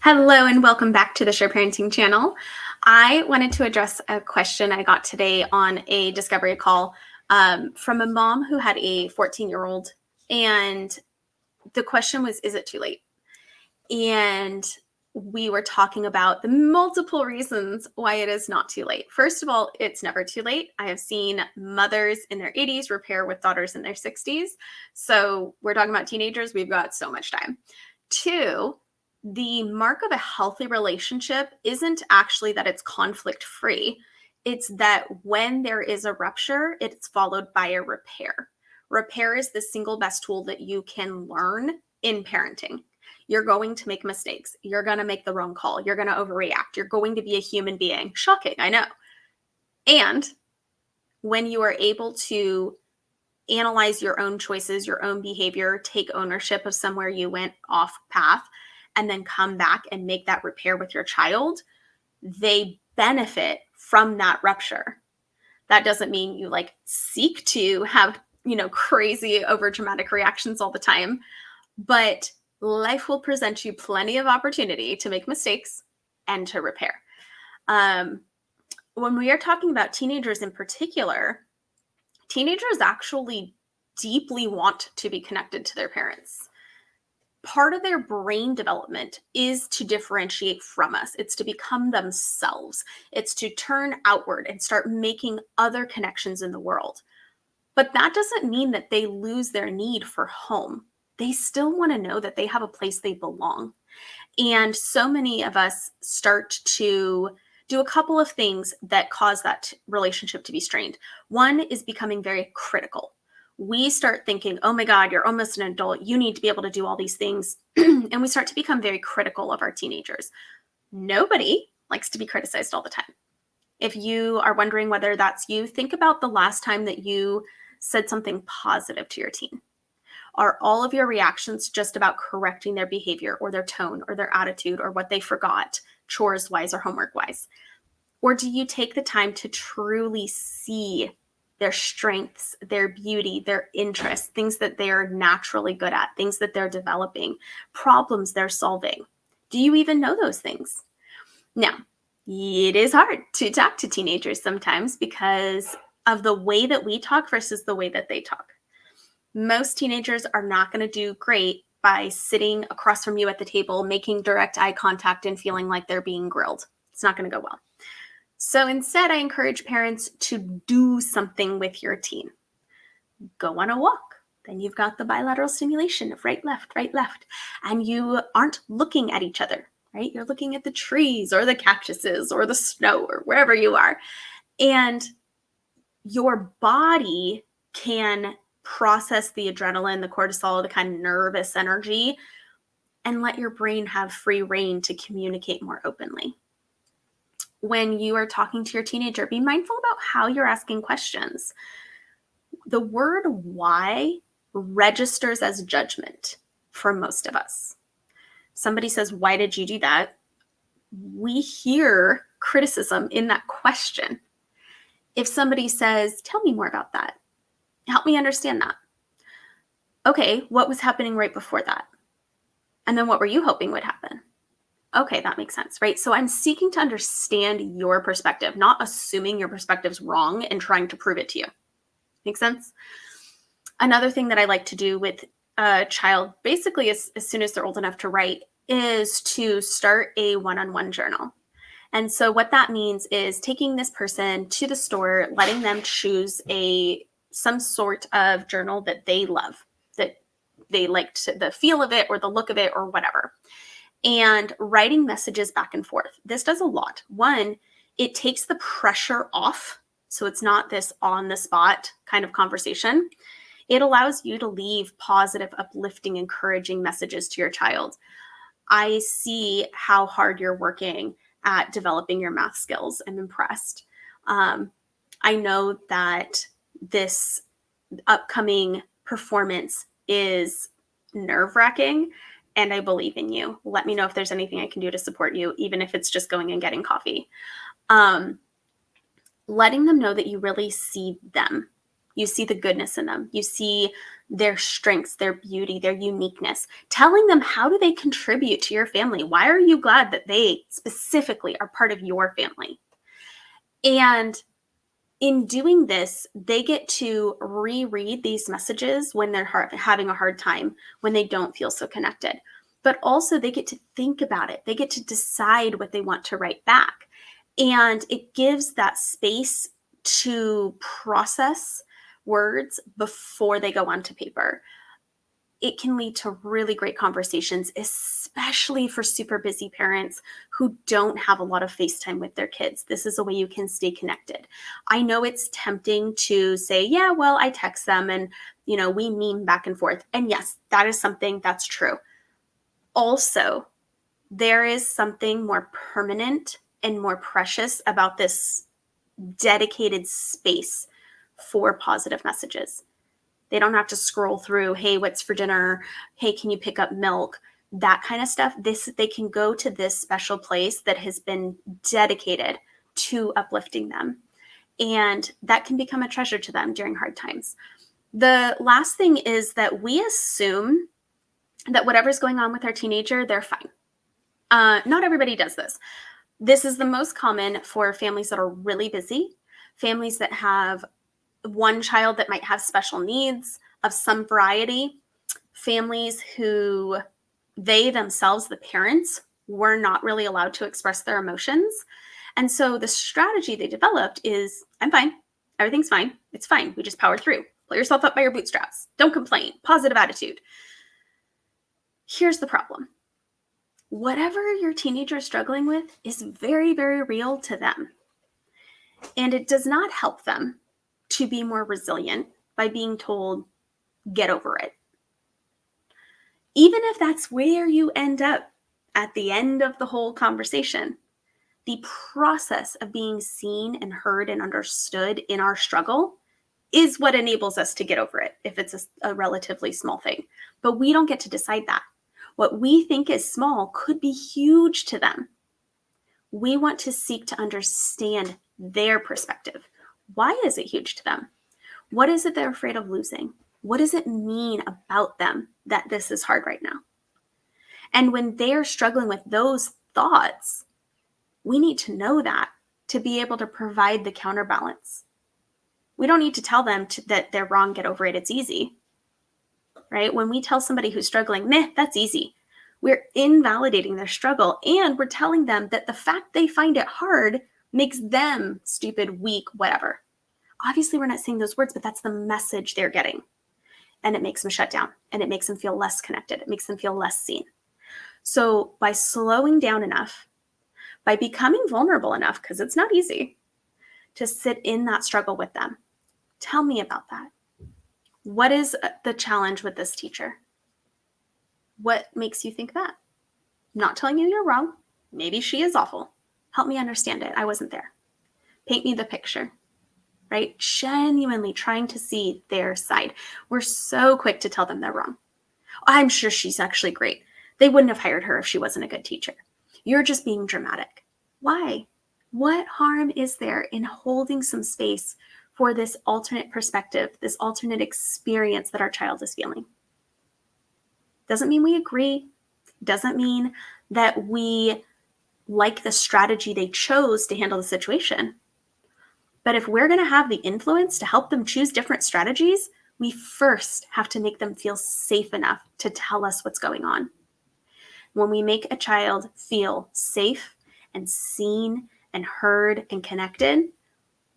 Hello and welcome back to the Share Parenting channel. I wanted to address a question I got today on a discovery call from a mom who had a 14-year-old. And the question was, is it too late? And we were talking about the multiple reasons why it is not too late. First of all, it's never too late. I have seen mothers in their 80s repair with daughters in their 60s. So we're talking about teenagers. We've got so much time. Two, the mark of a healthy relationship isn't actually that it's conflict free. It's that when there is a rupture, it's followed by a repair. Repair is the single best tool that you can learn in parenting. You're going to make mistakes. You're going to make the wrong call. You're going to overreact. You're going to be a human being. Shocking, I know. And when you are able to analyze your own choices, your own behavior, take ownership of somewhere you went off path, and then come back and make that repair with your child, they benefit from that rupture. That doesn't mean you seek to have, crazy over dramatic reactions all the time, but life will present you plenty of opportunity to make mistakes and to repair. When we are talking about teenagers in particular, teenagers actually deeply want to be connected to their parents. Part of their brain development is to differentiate from us. It's to become themselves. It's to turn outward and start making other connections in the world. But that doesn't mean that they lose their need for home. They still want to know that they have a place they belong. And so many of us start to do a couple of things that cause that relationship to be strained. One is becoming very critical. We start thinking, oh my God, you're almost an adult. You need to be able to do all these things. And we start to become very critical of our teenagers. Nobody likes to be criticized all the time. If you are wondering whether that's you, think about the last time that you said something positive to your teen. Are all of your reactions just about correcting their behavior or their tone or their attitude or what they forgot, chores-wise or homework-wise? Or do you take the time to truly see their strengths, their beauty, their interests, things that they're naturally good at, things that they're developing, problems they're solving? Do you even know those things? Now, it is hard to talk to teenagers sometimes because of the way that we talk versus the way that they talk. Most teenagers are not going to do great by sitting across from you at the table, making direct eye contact and feeling like they're being grilled. It's not going to go well. So instead, I encourage parents to do something with your teen. Go on a walk. Then you've got the bilateral stimulation of right, left, and you aren't looking at each other, right? You're looking at the trees or the cactuses or the snow or wherever you are. And your body can process the adrenaline, the cortisol, the kind of nervous energy, and let your brain have free rein to communicate more openly. When you are talking to your teenager, be mindful about how you're asking questions. The word why registers as judgment for most of us. Somebody says, why did you do that? We hear criticism in that question. If somebody says, tell me more about that, help me understand that. Okay, what was happening right before that? And then what were you hoping would happen? Okay, that makes sense, right? So I'm seeking to understand your perspective, not assuming your perspective's wrong and trying to prove it to you. Make sense? Another thing that I like to do with a child, basically as soon as they're old enough to write, is to start a one-on-one journal. And so what that means is taking this person to the store, letting them choose some sort of journal that they love, that they liked the feel of it or the look of it or whatever, and writing messages back and forth. This does a lot. One, it takes the pressure off, so it's not this on the spot kind of conversation. It allows you to leave positive, uplifting, encouraging messages to your child. I see how hard you're working at developing your math skills. I'm impressed. I know that this upcoming performance is nerve-wracking, and I believe in you. Let me know if there's anything I can do to support you, even if it's just going and getting coffee. Letting them know that you really see them. You see the goodness in them. You see their strengths, their beauty, their uniqueness, telling them how do they contribute to your family? Why are you glad that they specifically are part of your family? And in doing this, they get to reread these messages when they're having a hard time, when they don't feel so connected. But also, they get to think about it. They get to decide what they want to write back. And it gives that space to process words before they go onto paper. It can lead to really great conversations, especially for super busy parents who don't have a lot of face time with their kids. This is a way you can stay connected. I know it's tempting to say, yeah, well, I text them and, we meme back and forth. And yes, that is something that's true. Also, there is something more permanent and more precious about this dedicated space for positive messages. They don't have to scroll through, hey, what's for dinner? Hey, can you pick up milk? That kind of stuff. They can go to this special place that has been dedicated to uplifting them. And that can become a treasure to them during hard times. The last thing is that we assume that whatever's going on with our teenager, they're fine. Not everybody does this. This is the most common for families that are really busy, families that have one child that might have special needs of some variety, families who they themselves, the parents, were not really allowed to express their emotions. And so the strategy they developed is, I'm fine. Everything's fine. It's fine. We just power through. Pull yourself up by your bootstraps. Don't complain. Positive attitude. Here's the problem. Whatever your teenager is struggling with is very, very real to them. And it does not help them to be more resilient by being told, get over it. Even if that's where you end up at the end of the whole conversation, the process of being seen and heard and understood in our struggle is what enables us to get over it if it's a relatively small thing. But we don't get to decide that. What we think is small could be huge to them. We want to seek to understand their perspective. Why is it huge to them? What is it they're afraid of losing? What does it mean about them that this is hard right now? And when they're struggling with those thoughts, we need to know that to be able to provide the counterbalance. We don't need to tell them that they're wrong, get over it, it's easy, right? When we tell somebody who's struggling, meh, that's easy, we're invalidating their struggle, and we're telling them that the fact they find it hard makes them stupid, weak, whatever. Obviously, we're not saying those words, but that's the message they're getting. And it makes them shut down, and it makes them feel less connected. It makes them feel less seen. So by slowing down enough, by becoming vulnerable enough, because it's not easy, to sit in that struggle with them. Tell me about that. What is the challenge with this teacher? What makes you think that? I'm not telling you you're wrong. Maybe she is awful. Help me understand it. I wasn't there. Paint me the picture, right? Genuinely trying to see their side. We're so quick to tell them they're wrong. I'm sure she's actually great. They wouldn't have hired her if she wasn't a good teacher. You're just being dramatic. Why? What harm is there in holding some space for this alternate perspective, this alternate experience that our child is feeling? Doesn't mean we agree. Doesn't mean that we like the strategy they chose to handle the situation. But if we're going to have the influence to help them choose different strategies, we first have to make them feel safe enough to tell us what's going on. When we make a child feel safe and seen and heard and connected,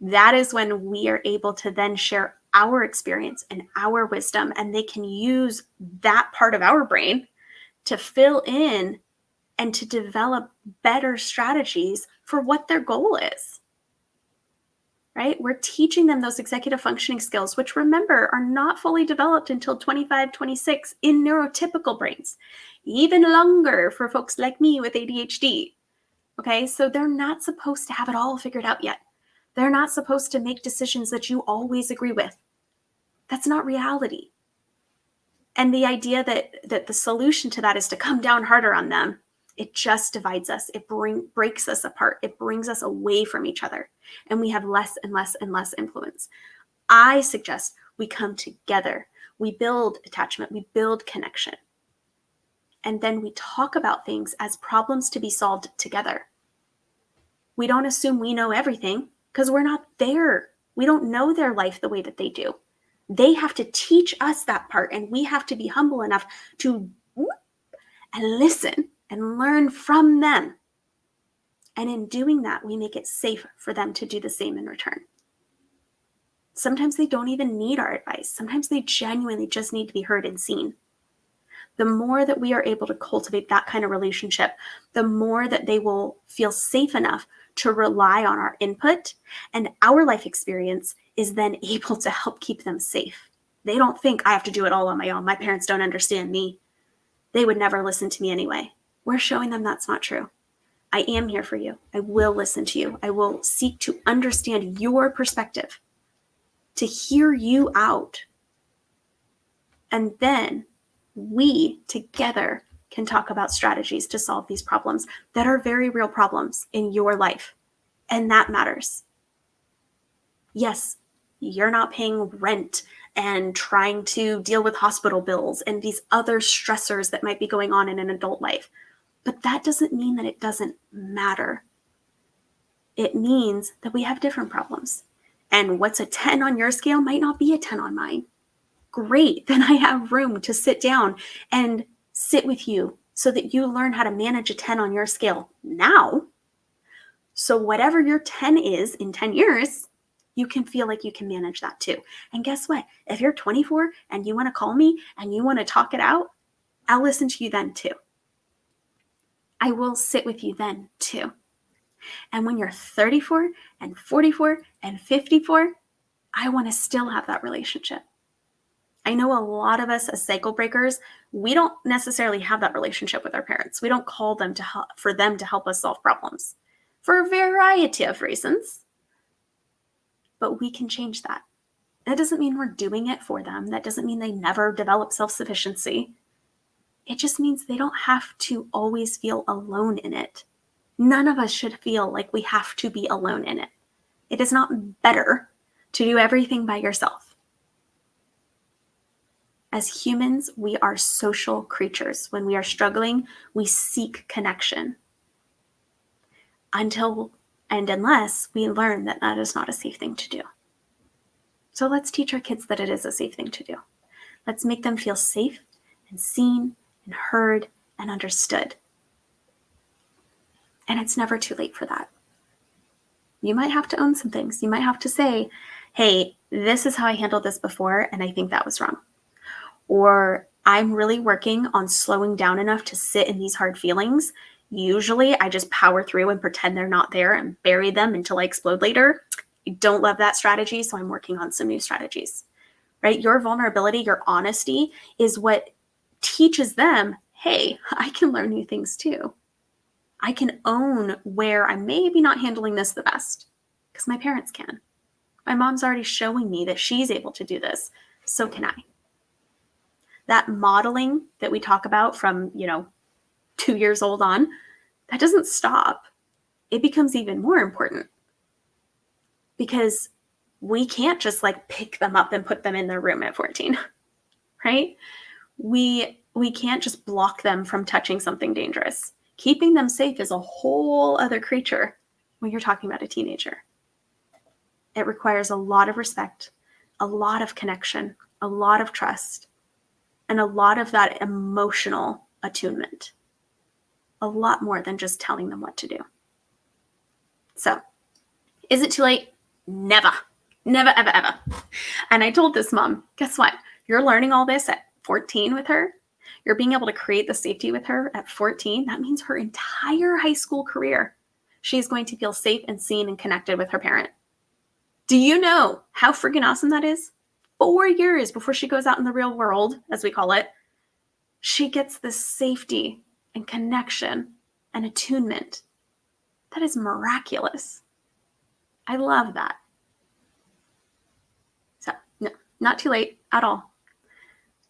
that is when we are able to then share our experience and our wisdom, and they can use that part of our brain to fill in and to develop better strategies for what their goal is. Right? We're teaching them those executive functioning skills, which, remember, are not fully developed until 25, 26 in neurotypical brains, even longer for folks like me with ADHD. Okay, so they're not supposed to have it all figured out yet. They're not supposed to make decisions that you always agree with. That's not reality. And the idea that the solution to that is to come down harder on them, it just divides us. It breaks us apart. It brings us away from each other. And we have less and less and less influence. I suggest we come together. We build attachment, we build connection. And then we talk about things as problems to be solved together. We don't assume we know everything because we're not there. We don't know their life the way that they do. They have to teach us that part, and we have to be humble enough to and listen and learn from them. And in doing that, we make it safe for them to do the same in return. Sometimes they don't even need our advice. Sometimes they genuinely just need to be heard and seen. The more that we are able to cultivate that kind of relationship, the more that they will feel safe enough to rely on our input, and our life experience is then able to help keep them safe. They don't think I have to do it all on my own. My parents don't understand me. They would never listen to me anyway. We're showing them that's not true. I am here for you. I will listen to you. I will seek to understand your perspective, to hear you out. And then we together can talk about strategies to solve these problems that are very real problems in your life. And that matters. Yes, you're not paying rent and trying to deal with hospital bills and these other stressors that might be going on in an adult life. But that doesn't mean that it doesn't matter. It means that we have different problems. And what's a 10 on your scale might not be a 10 on mine. Great, then I have room to sit down and sit with you so that you learn how to manage a 10 on your scale now. So whatever your 10 is in 10 years, you can feel like you can manage that too. And guess what? If you're 24 and you want to call me and you want to talk it out, I'll listen to you then too. I will sit with you then too. And when you're 34 and 44 and 54, I want to still have that relationship. I know a lot of us as cycle breakers, we don't necessarily have that relationship with our parents. We don't call them for them to help us solve problems for a variety of reasons. But we can change that. That doesn't mean we're doing it for them. That doesn't mean they never develop self-sufficiency. It just means they don't have to always feel alone in it. None of us should feel like we have to be alone in it. It is not better to do everything by yourself. As humans, we are social creatures. When we are struggling, we seek connection. Until and unless we learn that that is not a safe thing to do. So let's teach our kids that it is a safe thing to do. Let's make them feel safe and seen and heard and understood. And it's never too late for that. You might have to own some things. You might have to say, hey, this is how I handled this before, and I think that was wrong. Or I'm really working on slowing down enough to sit in these hard feelings. Usually I just power through and pretend they're not there and bury them until I explode later. I don't love that strategy, so I'm working on some new strategies, right? Your vulnerability, your honesty is what teaches them, hey, I can learn new things too. I can own where I'm maybe not handling this the best because my parents can. My mom's already showing me that she's able to do this, so can I. That modeling that we talk about from, 2 years old on, that doesn't stop. It becomes even more important because we can't just pick them up and put them in their room at 14, right? We can't just block them from touching something dangerous. Keeping them safe is a whole other creature when you're talking about a teenager. It requires a lot of respect, a lot of connection, a lot of trust, and a lot of that emotional attunement. A lot more than just telling them what to do. So, is it too late? Never. Never, ever, ever. And I told this mom, guess what? You're learning all this at 14 with her. You're being able to create the safety with her at 14. That means her entire high school career, she's going to feel safe and seen and connected with her parent. Do you know how freaking awesome that is? 4 years before she goes out in the real world, as we call it, she gets this safety and connection and attunement. That is miraculous. I love that. So, no, not too late at all.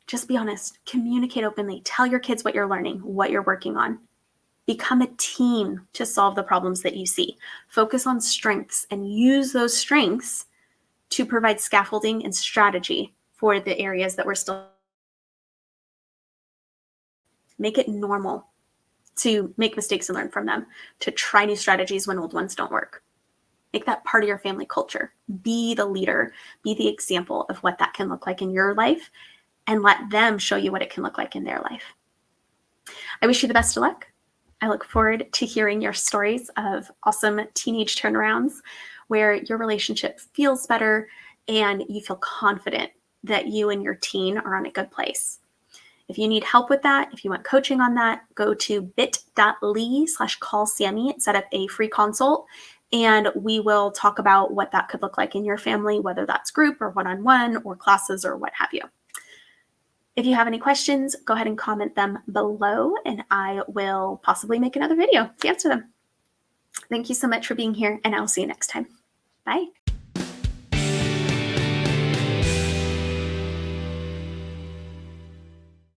Just be honest. Communicate openly. Tell your kids what you're learning, what you're working on. Become a team to solve the problems that you see. Focus on strengths and use those strengths to provide scaffolding and strategy for the areas that we're still. Make it normal to make mistakes and learn from them, to try new strategies when old ones don't work. Make that part of your family culture. Be the leader, be the example of what that can look like in your life, and let them show you what it can look like in their life. I wish you the best of luck. I look forward to hearing your stories of awesome teenage turnarounds where your relationship feels better and you feel confident that you and your teen are on a good place. If you need help with that, if you want coaching on that, go to bit.ly/callsammy, set up a free consult, and we will talk about what that could look like in your family, whether that's group or one-on-one or classes or what have you. If you have any questions, go ahead and comment them below, and I will possibly make another video to answer them. Thank you so much for being here, and I'll see you next time. Bye.